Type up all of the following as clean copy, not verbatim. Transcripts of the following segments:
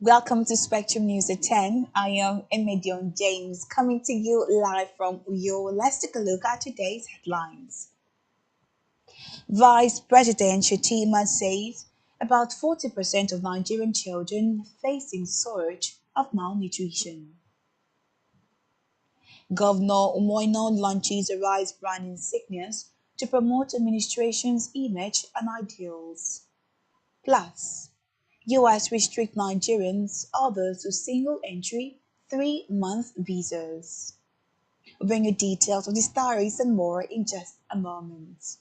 Welcome to Spectrum News at 10. I am Emedion James coming to you live from Uyo. Let's take a look at today's headlines. Vice President Shetima says about 40% of Nigerian children facing surge of malnutrition. Governor Umoino launches a rice brand insignias to promote administration's image and ideals. Plus, US restrict Nigerians, others to single entry 3-month visas. We'll bring you details of the stories and more in just a moment.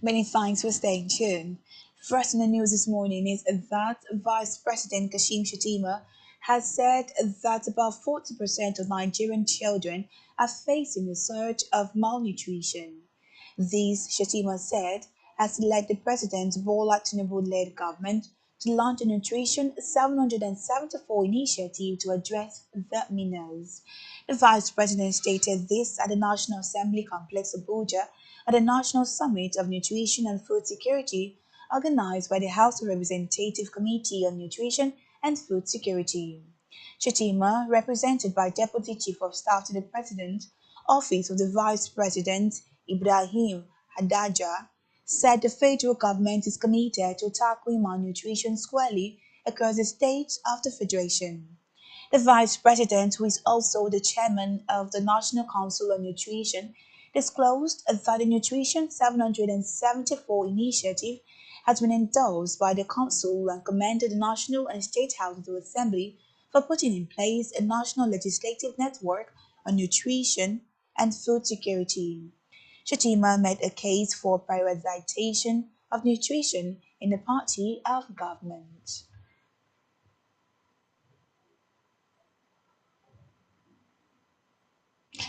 Many thanks for staying tuned. First in the news this morning is that Vice President Kashim Shettima has said that about 40% of Nigerian children are facing a surge of malnutrition. This, Shettima said, has led the President Bola Tinubu-led government to launch a Nutrition 774 initiative to address the menace. The Vice President stated this at the National Assembly Complex Abuja at the National Summit of Nutrition and Food Security organized by the House of Representative Committee on Nutrition and Food Security. Shettima, represented by Deputy Chief of Staff to the President, Office of the Vice President Ibrahim Hadaja, said the federal government is committed to tackling malnutrition squarely across the states of the Federation. The Vice President, who is also the Chairman of the National Council on Nutrition, disclosed that the Nutrition 774 initiative has been endorsed by the Council and commended the National and State Houses of Assembly for putting in place a national legislative network on nutrition and food security. Shettima made a case for prioritization of nutrition in the party of government.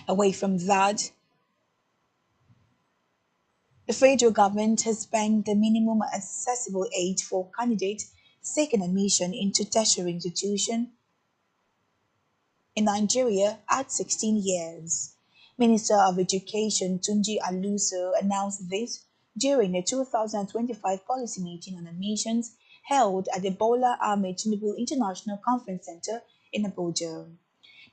Away from that, the federal government has banked the minimum accessible age for candidates seeking admission into tertiary institutions in Nigeria at 16 years. Minister of Education Tunji Aluso announced this during a 2025 policy meeting on admissions held at the Bola Ahmed Tinubu International Conference Center in Abuja.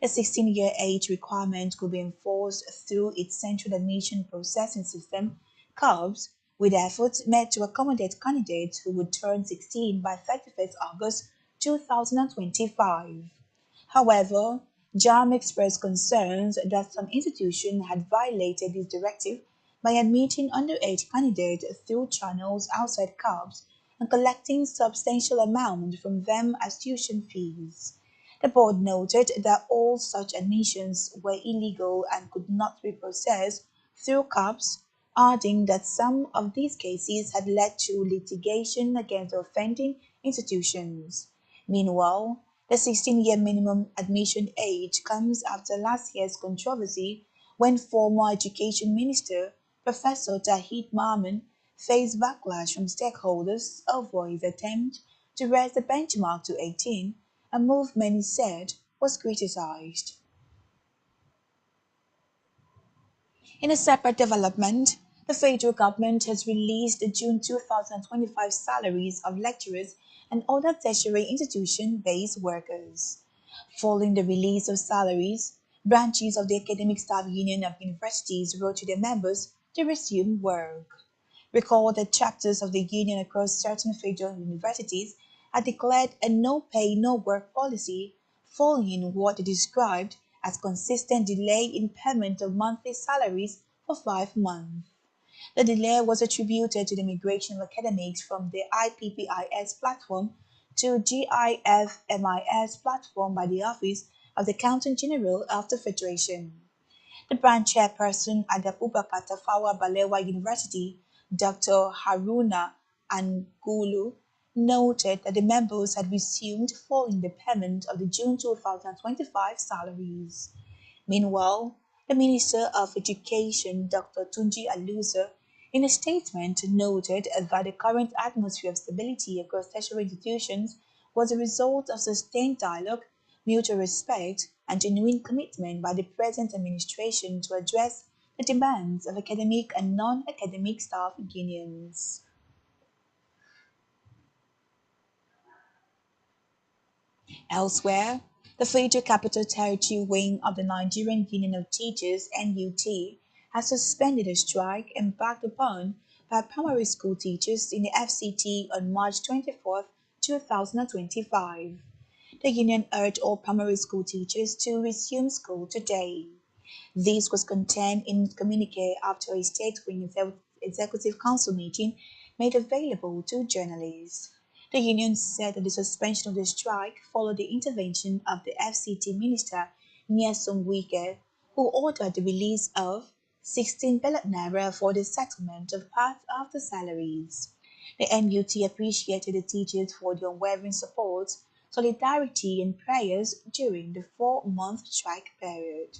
The 16-year age requirement could be enforced through its Central Admission Processing System, CARBS, with efforts made to accommodate candidates who would turn 16 by 31st August 2025. However, JAM expressed concerns that some institutions had violated this directive by admitting underage candidates through channels outside CARBS and collecting substantial amounts from them as tuition fees. The board noted that all such admissions were illegal and could not be processed through CARBS adding that some of these cases had led to litigation against the offending institutions. Meanwhile, the 16-year minimum admission age comes after last year's controversy when former Education Minister Professor Tahid Maman faced backlash from stakeholders over his attempt to raise the benchmark to 18, a move many said was criticized. In a separate development, the federal government has released the June 2025 salaries of lecturers and other tertiary institution-based workers. Following the release of salaries, branches of the Academic Staff Union of Universities wrote to their members to resume work. Recall that chapters of the union across certain federal universities had declared a no pay, no work policy following what they described as consistent delay in payment of monthly salaries for 5 months. The delay was attributed to the migration of academics from the IPPIS platform to GIFMIS platform by the Office of the Accountant General of the Federation. The branch chairperson at the Abubakar Tafawa Balewa University, Dr. Haruna Angulu, noted that the members had resumed following the payment of the June 2025 salaries. Meanwhile, the Minister of Education, Dr. Tunji Alusa, in a statement noted that the current atmosphere of stability across tertiary institutions was a result of sustained dialogue, mutual respect, and genuine commitment by the present administration to address the demands of academic and non-academic staff unions. Elsewhere, the Federal Capital Territory wing of the Nigerian Union of Teachers (NUT) has suspended a strike embarked upon by primary school teachers in the FCT on March 24, 2025. The union urged all primary school teachers to resume school today. This was contained in a communique after a State Wing Executive Council meeting made available to journalists. The union said that the suspension of the strike followed the intervention of the FCT Minister Nyesom Wike, who ordered the release of 16 billion naira for the settlement of part of the salaries. The NUT appreciated the teachers for their unwavering support, solidarity, and prayers during the 4-month strike period.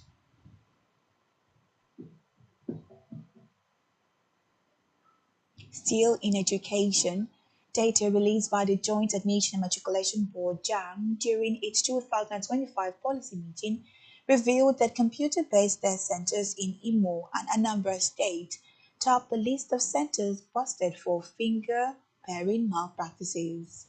Still in education, data released by the Joint Admission and Matriculation Board (JAM) during its 2025 policy meeting revealed that computer-based test centers in Imo and Anambra State topped the list of centers busted for finger pairing malpractices.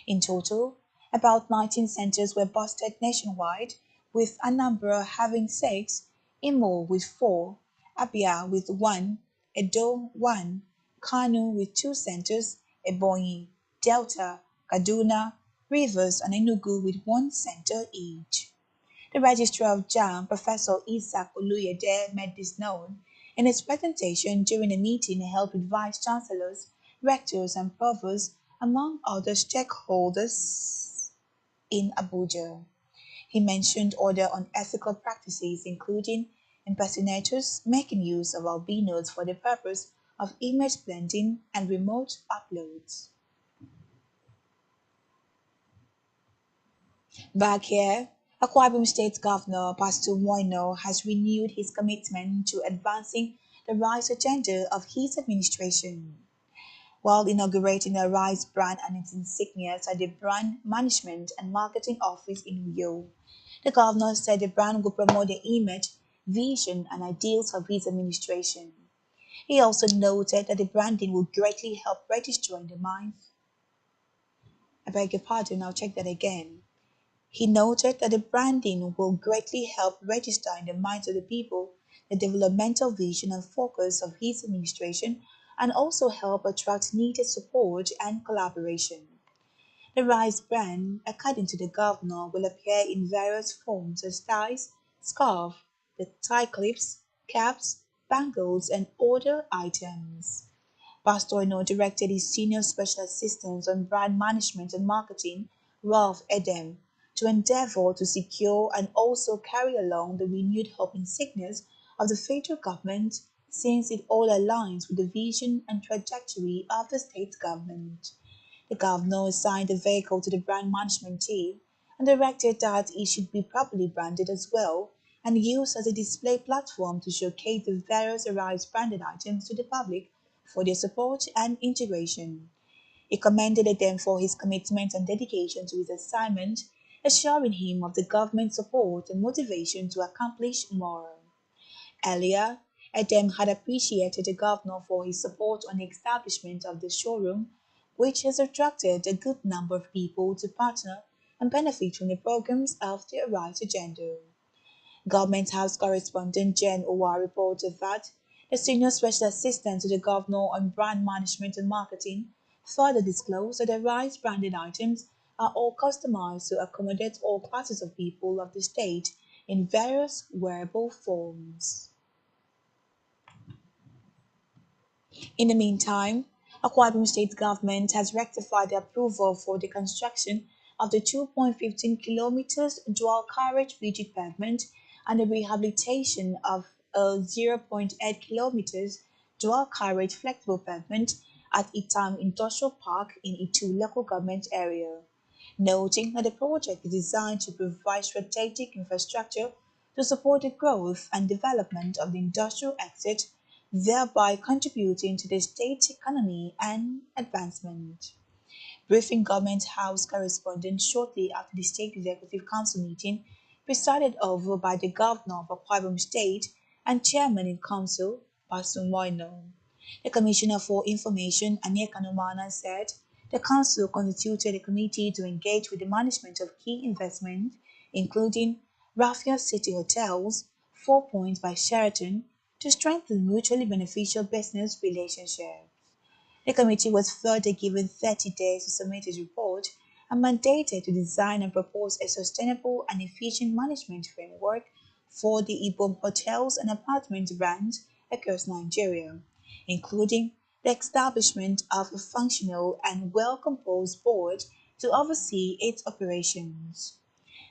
In total, about 19 centers were busted nationwide, with Anambra having 6, Imo with 4, Abia with 1, Edo 1, Kano with 2 centers, Ebonyi, Delta, Kaduna, Rivers, and Enugu with 1 center each. The Registrar of JAM, Professor Isaac Oluyede, made this known in his presentation during a meeting held with Vice Chancellors, Rectors, and Provosts, among other stakeholders in Abuja. He mentioned other unethical practices, including impersonators making use of albinos for the purpose of image blending and remote uploads. Back here, Akwa Ibom State Governor Pastor Moino has renewed his commitment to advancing the RISE agenda of his administration. While inaugurating the RISE brand and its insignias at the Brand Management and Marketing Office in Uyo, the governor said the brand will promote the image, vision, and ideals of his administration. He also noted that the branding will greatly help register in the minds. I beg your pardon, I'll check that again. He noted that the branding will greatly help register in the minds of the people the developmental vision and focus of his administration and also help attract needed support and collaboration. The RISE brand, according to the governor, will appear in various forms as ties, scarf, the tie clips, caps, bangles, and other items. Pastor Eno directed his senior special assistant on brand management and marketing, Ralph Edem, to endeavor to secure and also carry along the renewed hope insignias of the federal government since it all aligns with the vision and trajectory of the state government. The governor assigned the vehicle to the brand management team and directed that it should be properly branded as well and used as a display platform to showcase the various Arise branded items to the public for their support and integration. He commended them for his commitment and dedication to his assignment, assuring him of the government's support and motivation to accomplish more. Earlier, Edem had appreciated the governor for his support on the establishment of the showroom, which has attracted a good number of people to partner and benefit from the programs of the Arise agenda. Government House correspondent Jen Owa reported that the senior special assistant to the governor on brand management and marketing further disclosed that the Arise branded items are all customized to accommodate all classes of people of the state in various wearable forms. In the meantime, Akwa Ibom State Government has rectified the approval for the construction of the 2.15 kilometers dual carriage rigid pavement and the rehabilitation of a 0.8 kilometers dual carriage flexible pavement at Itam Industrial Park in Itu local government area, noting that the project is designed to provide strategic infrastructure to support the growth and development of the industrial exit, thereby contributing to the state's economy and advancement. Briefing Government House correspondent shortly after the State Executive Council meeting, presided over by the Governor of Akwa Ibom State and Chairman in Council, Pastor Moino. The Commissioner for Information, Anyeka Numana, said the Council constituted a committee to engage with the management of key investments, including Raffia City Hotels, 4 Points by Sheraton, to strengthen mutually beneficial business relationships. The committee was further given 30 days to submit its report and mandated to design and propose a sustainable and efficient management framework for the Ibom hotels and apartment brands across Nigeria, including the establishment of a functional and well-composed board to oversee its operations.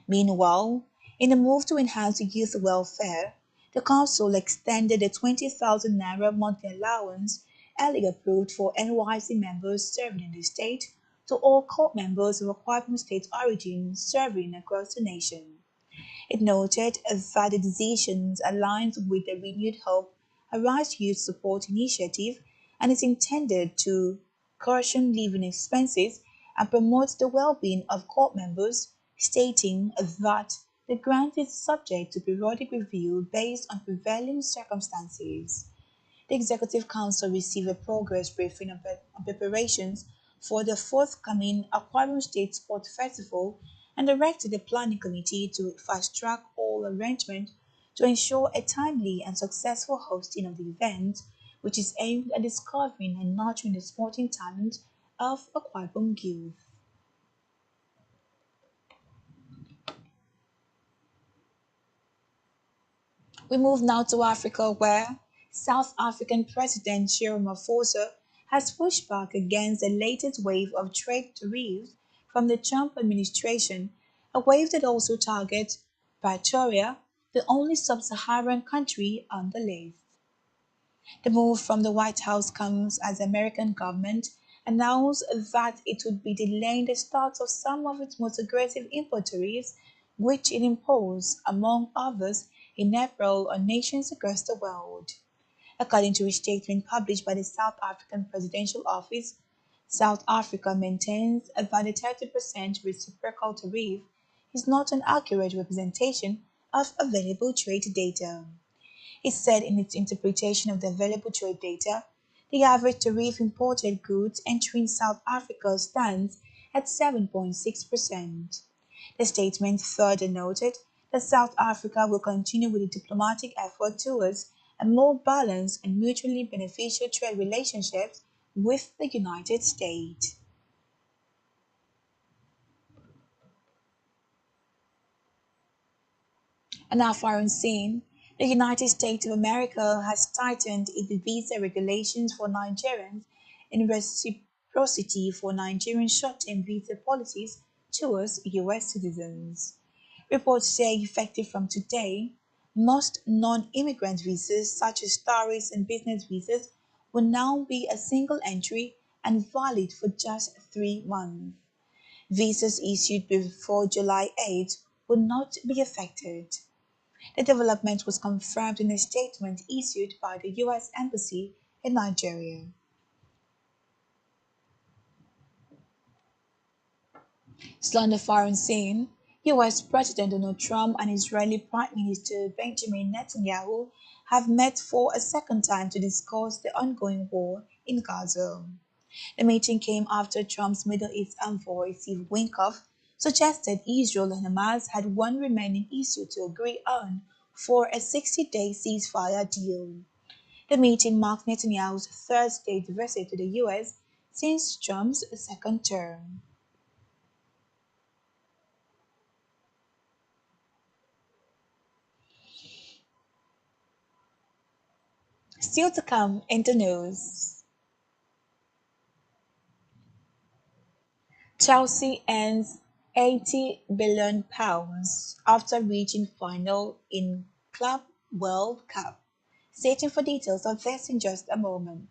Meanwhile, in a move to enhance youth welfare, the council extended the 20,000 naira monthly allowance earlier approved for NYC members serving in the state to all court members of Akwa Ibom State origin serving across the nation. It noted that the decision aligns with the renewed hope Arise Youth Support Initiative and is intended to cushion living expenses and promote the well-being of court members, stating that the grant is subject to periodic review based on prevailing circumstances. The Executive Council received a progress briefing on preparations for the forthcoming Akwa Ibom State Sport Festival and directed the Planning Committee to fast-track all arrangements to ensure a timely and successful hosting of the event, which is aimed at discovering and nurturing the sporting talent of Akwa Ibom youth. We move now to Africa, where South African President Cyril Ramaphosa has pushed back against the latest wave of trade tariffs from the Trump administration, a wave that also targets Pretoria, the only sub-Saharan country on the list. The move from the White House comes as the American government announced that it would be delaying the start of some of its most aggressive import tariffs, which it imposed, among others, in April on nations across the world. According to a statement published by the South African Presidential Office, South Africa maintains that the 30% reciprocal tariff is not an accurate representation of available trade data. It said in its interpretation of the available trade data, the average tariff imported goods entering South Africa stands at 7.6%. The statement further noted that South Africa will continue with the diplomatic effort towards a more balanced and mutually beneficial trade relationships with the United States. On our foreign scene, the United States of America has tightened its visa regulations for Nigerians in reciprocity for Nigerian short-term visa policies towards US citizens. Reports say effective from today, Most non-immigrant visas, such as tourist and business visas, will now be a single entry and valid for just 3 months. Visas issued before July 8 will not be affected. The development was confirmed in a statement issued by the US Embassy in Nigeria. Still on the foreign scene, US President Donald Trump and Israeli Prime Minister Benjamin Netanyahu have met for a second time to discuss the ongoing war in Gaza. The meeting came after Trump's Middle East envoy Steve Witkoff suggested Israel and Hamas had one remaining issue to agree on for a 60-day ceasefire deal. The meeting marked Netanyahu's third state visit to the US since Trump's second term. Still to come in the news. Chelsea ends £80 billion after reaching final in Club World Cup. Stay tuned for details of this in just a moment.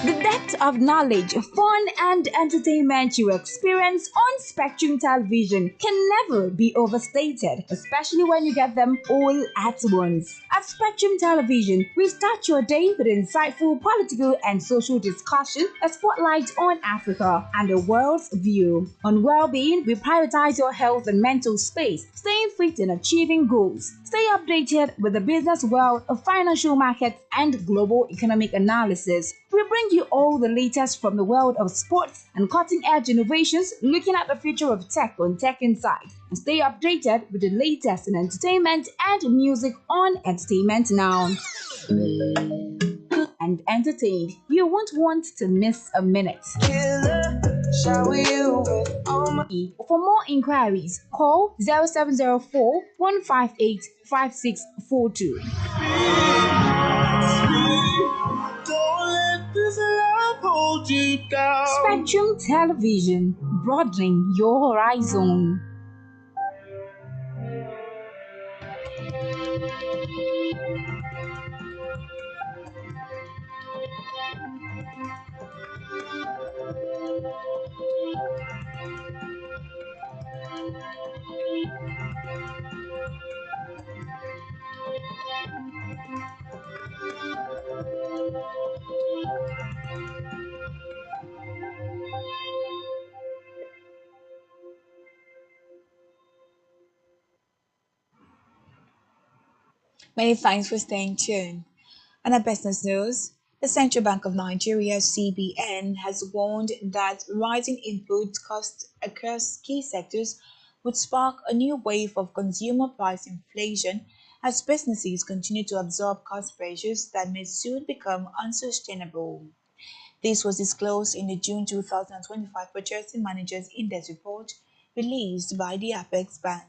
The depth of knowledge, fun, and entertainment you experience on Spectrum Television can never be overstated, especially when you get them all at once. At Spectrum Television, we start your day with insightful political and social discussion, a spotlight on Africa and the world's view. On well-being, we prioritize your health and mental space, staying fit and achieving goals. Stay updated with the business world, financial markets, and global economic analysis. We bring you all the latest from the world of sports and cutting-edge innovations, looking at the future of tech on Tech Insight. And stay updated with the latest in entertainment and music on Entertainment Now. And entertained, you won't want to miss a minute. For more inquiries, call 0704 158 5642. Spectrum Television, broadening your horizon. Many thanks for staying tuned. On our business news, the Central Bank of Nigeria (CBN) has warned that rising input costs across key sectors would spark a new wave of consumer price inflation as businesses continue to absorb cost pressures that may soon become unsustainable. This was disclosed in the June 2025 Purchasing Managers Index report released by the Apex Bank.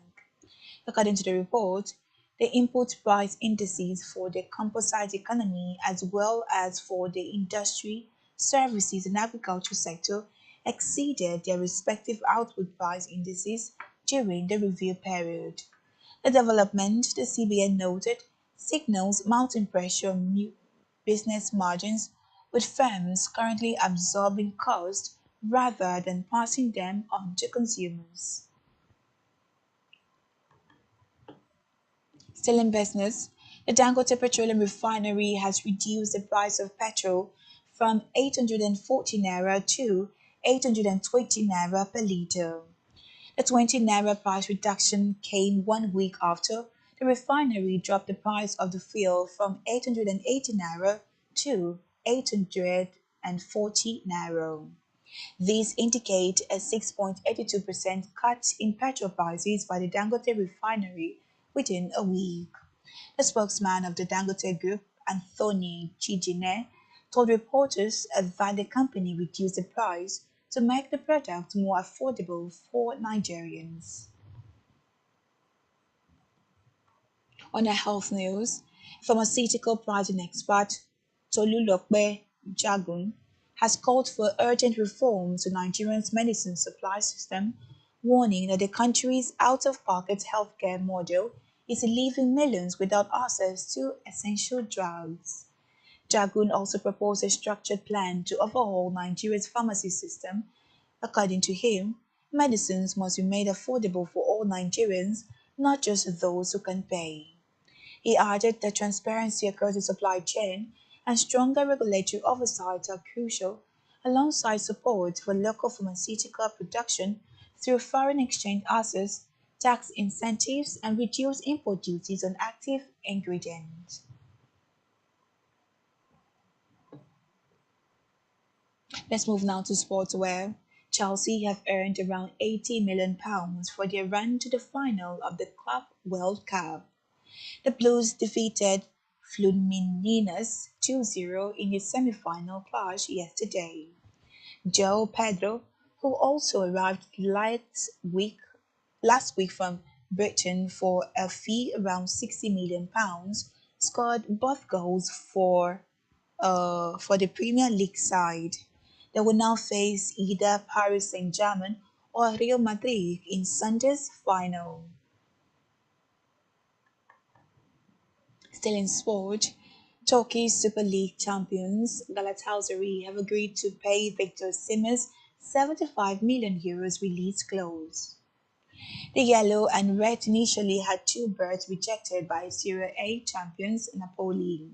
According to the report, the input price indices for the composite economy as well as for the industry, services, and agriculture sector exceeded their respective output price indices during the review period. The development, the CBN noted, signals mounting pressure on business margins, with firms currently absorbing costs rather than passing them on to consumers. Still in business, the Dangote Petroleum Refinery has reduced the price of petrol from 840 naira to 820 naira per litre. The 20 naira price reduction came 1 week after the refinery dropped the price of the fuel from 880 naira to 840 naira. These indicate a 6.82% cut in petrol prices by the Dangote refinery within a week. The spokesman of the Dangote Group, Anthony Chijine, told reporters that the company reduced the price to make the product more affordable for Nigerians. On a health news, pharmaceutical pricing expert Tolulokpe Jagun has called for urgent reform to Nigeria's medicine supply system, warning that the country's out-of-pocket healthcare model is leaving millions without access to essential drugs. Jagun also proposed a structured plan to overhaul Nigeria's pharmacy system. According to him, medicines must be made affordable for all Nigerians, not just those who can pay. He added that transparency across the supply chain and stronger regulatory oversight are crucial, alongside support for local pharmaceutical production through foreign exchange access, tax incentives, and reduced import duties on active ingredients. Let's move now to sports where Chelsea have earned around £80 million for their run to the final of the Club World Cup. The Blues defeated Fluminense 2-0 in the semi-final clash yesterday. Joe Pedro, who also arrived last week from Britain for a fee around £60 million, scored both goals for the Premier League side. They will now face either Paris Saint-Germain or Real Madrid in Sunday's final. Still in sport, Turkey's Super League champions Galatasaray have agreed to pay Victor Osimhen's €75 million release clause. The yellow and red initially had two berths rejected by Serie A champions Napoli.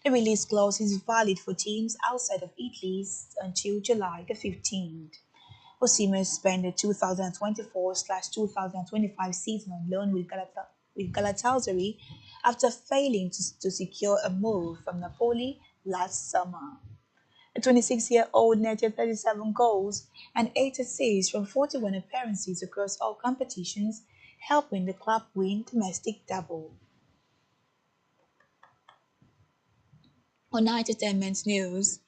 The release clause is valid for teams outside of Italy until July the 15th. Osimhen spent the 2024/2025 season on loan with Galatasaray after failing to secure a move from Napoli last summer. The 26-year-old netted 37 goals and 8 assists from 41 appearances across all competitions, helping the club win domestic double. On entertainment news,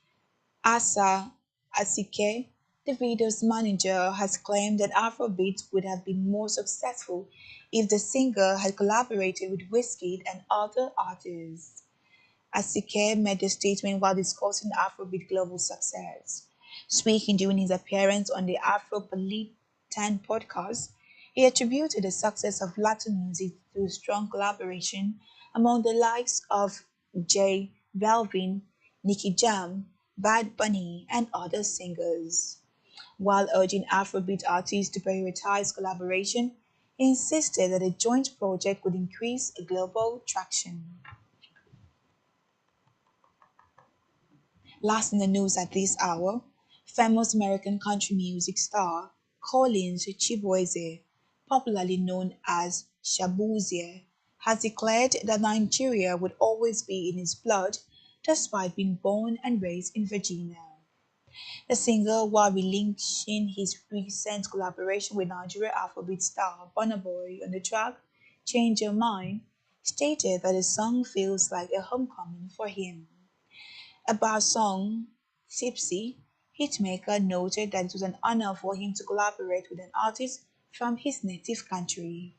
Asa Asike, the video's manager, has claimed that Afrobeat would have been more successful if the singer had collaborated with Wizkid and other artists. Asike made the statement while discussing Afrobeat global success. Speaking during his appearance on the Afropolitan podcast, he attributed the success of Latin music to strong collaboration among the likes of J Balvin, Nicky Jam, Bad Bunny, and other singers. While urging Afrobeat artists to prioritize collaboration, he insisted that a joint project would increase global traction. Last in the news at this hour, famous American country music star Collins Chibueze, popularly known as Shabuzie, has declared that Nigeria would always be in his blood despite being born and raised in Virginia. The singer, while relinquishing his recent collaboration with Nigeria Afrobeat star Burna Boy on the track Change Your Mind, stated that the song feels like a homecoming for him. About song Tipsy, hitmaker noted that it was an honor for him to collaborate with an artist from his native country.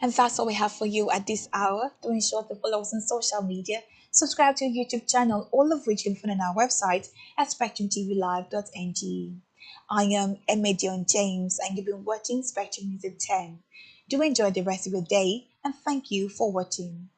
And that's all we have for you at this hour. Do ensure to follow us on social media, subscribe to our YouTube channel, all of which you can find on our website at spectrumtvlive.ng. I am Emedion James and you've been watching Spectrum News at 10. Do enjoy the rest of your day and thank you for watching.